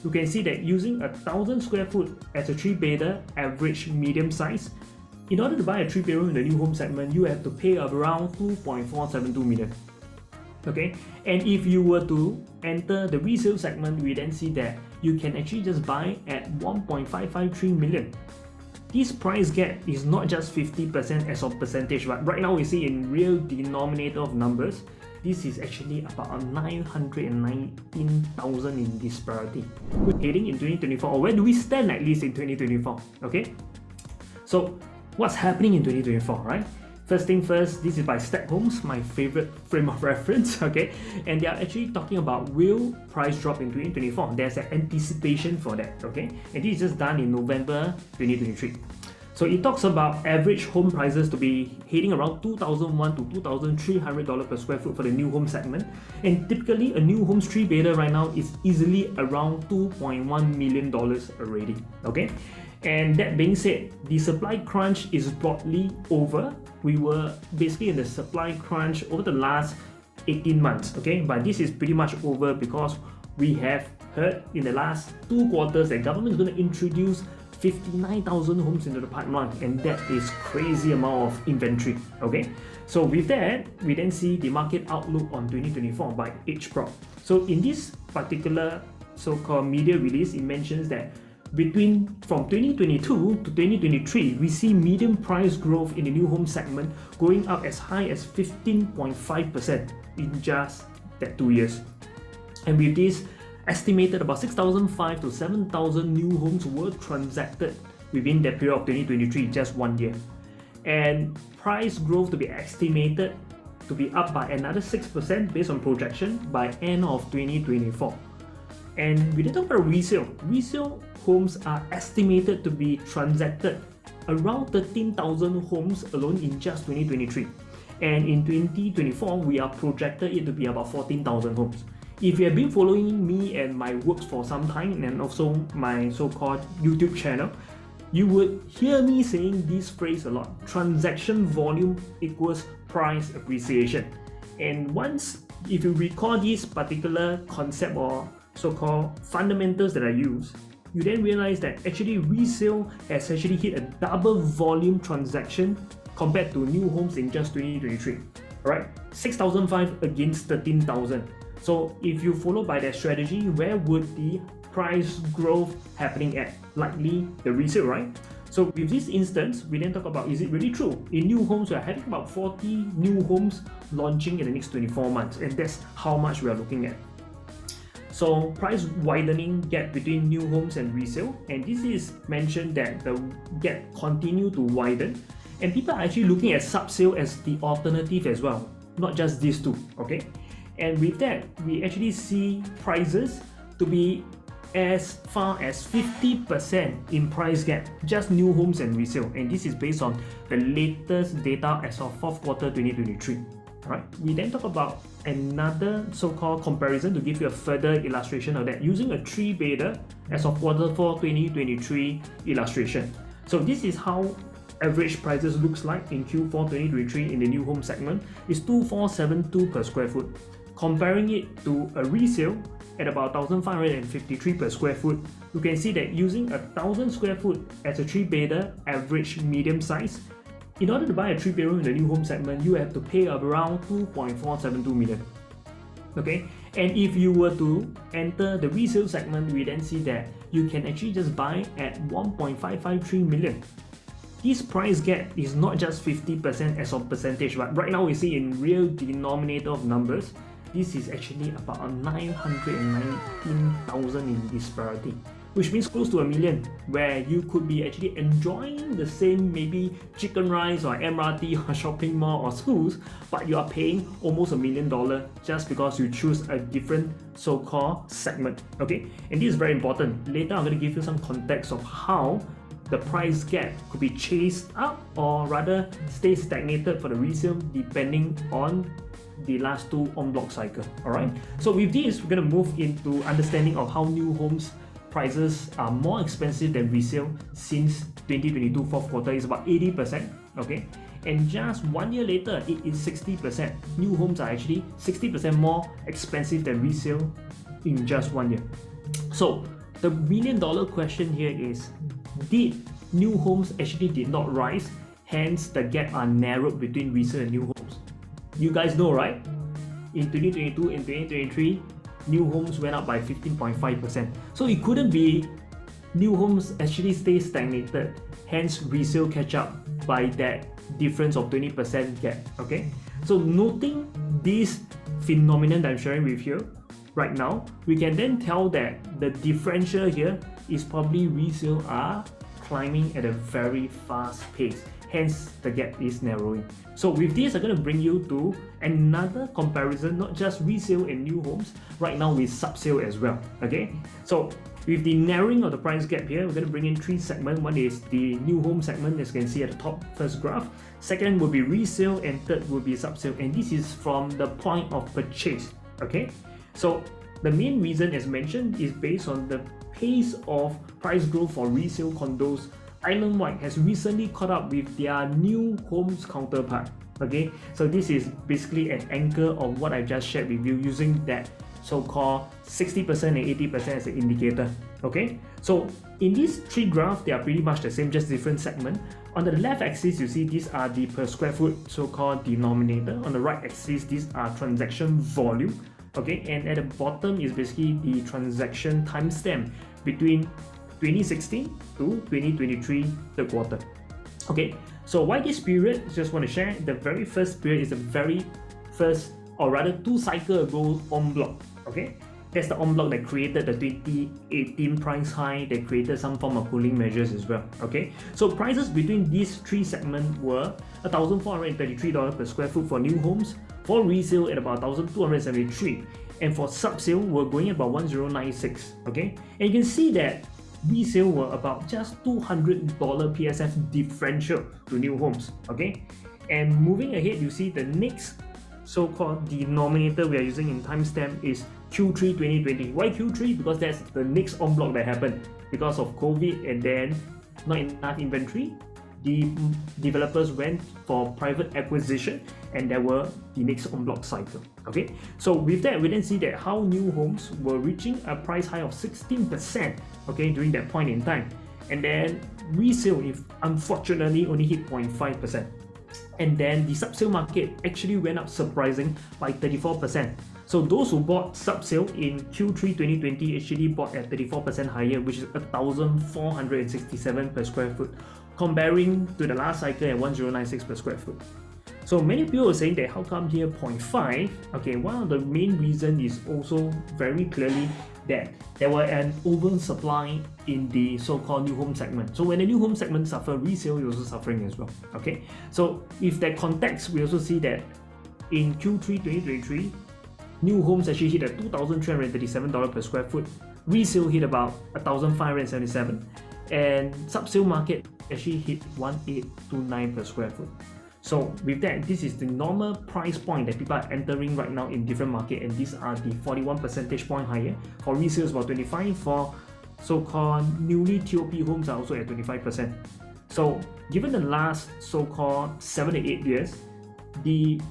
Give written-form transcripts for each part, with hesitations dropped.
You can see that using 1,000 square foot as a 3-bedder average medium size, in order to buy a 3-bedroom in the new home segment, you have to pay around 2.472 million. Okay, and if you were to enter the resale segment, we then see that you can actually just buy at 1.553 million. This price gap is not just 50% as of percentage, but right now we see in real denominator of numbers, this is actually about 919,000 in disparity. Heading in 2024, or where do we stand at least in 2024? Okay, so what's happening in 2024, right? First thing first, this is by Stack Homes, my favorite frame of reference, okay? And they are actually talking about will price drop in 2024. There's an anticipation for that, okay? And this is just done in November 2023. So it talks about average home prices to be heading around $2,001 to $2,300 per square foot for the new home segment. And typically a new home's 3-bedder right now is easily around $2.1 million already, okay? And that being said, the supply crunch is broadly over. We were basically in the supply crunch over the last 18 months, okay? But this is pretty much over because we have heard in the last 2 quarters that government is going to introduce 59,000 homes into the pipeline, and that is crazy amount of inventory, okay? So with that, we then see the market outlook on 2024 by HPRO. So in this particular so-called media release, it mentions that from 2022 to 2023, we see median price growth in the new home segment going up as high as 15.5% in just that 2 years. And with this, estimated about 6,500 to 7,000 new homes were transacted within that period of 2023, just 1 year. And price growth to be estimated to be up by another 6% based on projection by end of 2024. And we didn't talk about resale. Resale homes are estimated to be transacted around 13,000 homes alone in just 2023. And in 2024, we are projected it to be about 14,000 homes. If you have been following me and my works for some time, and also my so-called YouTube channel, you would hear me saying this phrase a lot: transaction volume equals price appreciation. And if you recall this particular concept or so-called fundamentals that I use, you then realize that actually resale has actually hit a double volume transaction compared to new homes in just 2023. Alright, 6,500 against 13,000. So if you follow by that strategy, where would the price growth happening at? Likely the resale, right? So with this instance, we then talk about, is it really true? In new homes, we are having about 40 new homes launching in the next 24 months, and that's how much we are looking at. So price widening gap between new homes and resale, and this is mentioned that the gap continue to widen, and people are actually looking at subsale as the alternative as well, not just these two, okay? And with that, we actually see prices to be as far as 50% in price gap, just new homes and resale, and this is based on the latest data as of 4th quarter 2023. Right. We then talk about another so-called comparison to give you a further illustration of that using a 3-bedder as of quarter 4 2023 illustration. So this is how average prices looks like in Q4 2023 in the new home segment. Is 2,472 per square foot. Comparing it to a resale at about 1,553 per square foot, you can see that using 1,000 square foot as a 3-bedder average medium size, in order to buy a 3-bedroom in the new home segment, you have to pay around 2.472 million. Okay, and if you were to enter the resale segment, we then see that you can actually just buy at 1.553 million. This price gap is not just 50% as of percentage, but right now we see in real denominator of numbers, this is actually about 919,000 in disparity, which means close to 1 million, where you could be actually enjoying the same maybe chicken rice or MRT or shopping mall or schools, but you are paying almost $1 million just because you choose a different so-called segment, okay? And this is very important. Later I'm going to give you some context of how the price gap could be chased up or rather stay stagnated for the resale depending on the last 2 en bloc cycle. Alright, so with this we're going to move into understanding of how new homes prices are more expensive than resale since 2022 4th quarter is about 80%, okay? And just 1 year later it is 60%. New homes are actually 60% more expensive than resale in just 1 year. So the million-dollar question here is, did new homes actually did not rise, hence the gap are narrowed between resale and new homes? You guys know, right? In 2022 and 2023, new homes went up by 15.5%. So it couldn't be new homes actually stay stagnated, hence resale catch up by that difference of 20% gap. Okay, so noting this phenomenon that I'm sharing with you right now, we can then tell that the differential here is probably resale are climbing at a very fast pace, hence the gap is narrowing. So with this, I'm going to bring you to another comparison, not just resale and new homes, right now with subsale as well. Okay, so with the narrowing of the price gap here, we're going to bring in three segments. One is the new home segment, as you can see at the top, first graph. Second will be resale, and third will be subsale. And this is from the point of purchase. Okay, so the main reason, as mentioned, is based on the pace of price growth for resale condos. Island-wide has recently caught up with their new homes counterpart. Okay, so this is basically an anchor of what I just shared with you using that so-called 60% and 80% as an indicator. Okay, so in these three graphs, they are pretty much the same, just different segment. On the left axis, you see these are the per square foot so-called denominator. On the right axis, these are transaction volume. Okay, and at the bottom is basically the transaction timestamp between 2016 to 2023 third quarter. Okay, so why this period? Just want to share. The very first period is the very first, or rather 2 cycles ago, en bloc. Okay, that's the en bloc that created the 2018 price high, that created some form of cooling measures as well. Okay, so prices between these three segments were $1,433 per square foot for new homes, for resale at about $1,273, and for subsale we're going at about $1,096. Okay, and you can see that resale were about just $200 PSF differential to new homes. Okay, and moving ahead, you see the next so-called denominator we are using in timestamp is Q3 2020. Why Q3? Because that's the next en bloc that happened because of COVID, and then not enough inventory. The developers went for private acquisition, and there were the next en bloc cycle. Okay, so with that, we then see that how new homes were reaching a price high of 16%. Okay, during that point in time, and then resale, if unfortunately, only hit 0.5%. And then the subsale market actually went up surprising by 34%. So those who bought subsale in Q3 2020 actually bought at 34% higher, which is $1,467 per square foot, comparing to the last cycle at $1,096 per square foot. So many people are saying that how come here 0.5? Okay, one of the main reasons is also very clearly that there were an oversupply in the so-called new home segment. So when the new home segment suffer, resale is also suffering as well. Okay, so with that context, we also see that in Q3 2023, new homes actually hit at $2,337 per square foot, resale hit about $1,577, and subsale market actually hit $1,829 per square foot. So with that, this is the normal price point that people are entering right now in different market, and these are the 41 percentage point higher. For resales about 25, for so-called newly TOP homes are also at 25%. So given the last so-called 7 to 8 years, the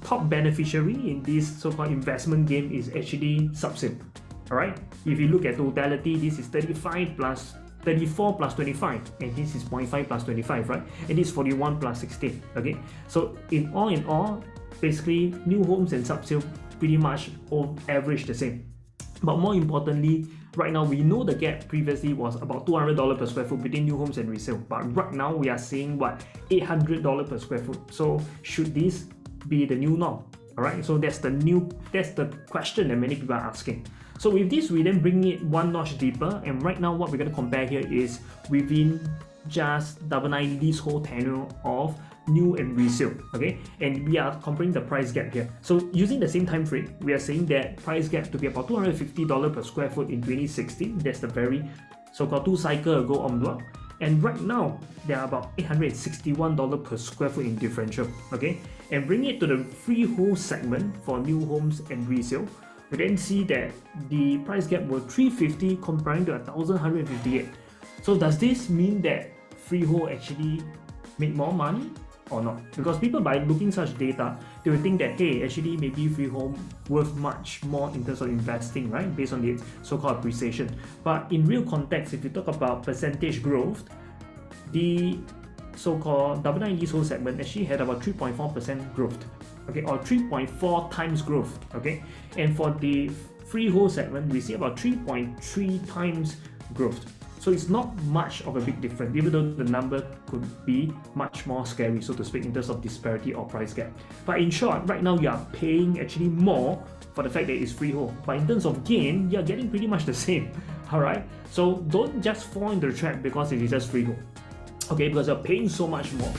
top beneficiary in this so-called investment game is actually subsale. Alright, if you look at totality, this is 34 plus 25, and this is 0.5 plus 25, right? And this is 41 plus 16. Okay, so in all, basically new homes and subsale pretty much all average the same. But more importantly, right now we know the gap previously was about $200 per square foot between new homes and resale, but right now we are seeing what, $800 per square foot. So should this be the new norm? Alright, so that's the question that many people are asking. So with this, we then bring it one notch deeper, and right now what we're going to compare here is within just 9 leasehold tenure of new and resale. Okay, and we are comparing the price gap here. So using the same time frame, we are saying that price gap to be about $250 per square foot in 2016. That's the very so-called 2 cycle ago en bloc. And right now, they are about $861 per square foot in differential. Okay, and bring it to the freehold segment for new homes and resale, we then see that the price gap was $350 comparing to $1,158. So does this mean that freehold actually make more money, or not. Because people, by looking such data, they will think that, hey, actually maybe freehold worth much more in terms of investing, right? Based on the so-called appreciation. But in real context, if you talk about percentage growth, the so-called 99 leasehold segment actually had about 3.4% growth, okay, or 3.4 times growth, okay. And for the freehold segment, we see about 3.3 times growth. So it's not much of a big difference, even though the number could be much more scary, so to speak, in terms of disparity or price gap. But in short, right now you are paying actually more for the fact that it's freehold. But in terms of gain, you're getting pretty much the same. Alright? So don't just fall into the trap because it is just freehold. Okay, because you're paying so much more.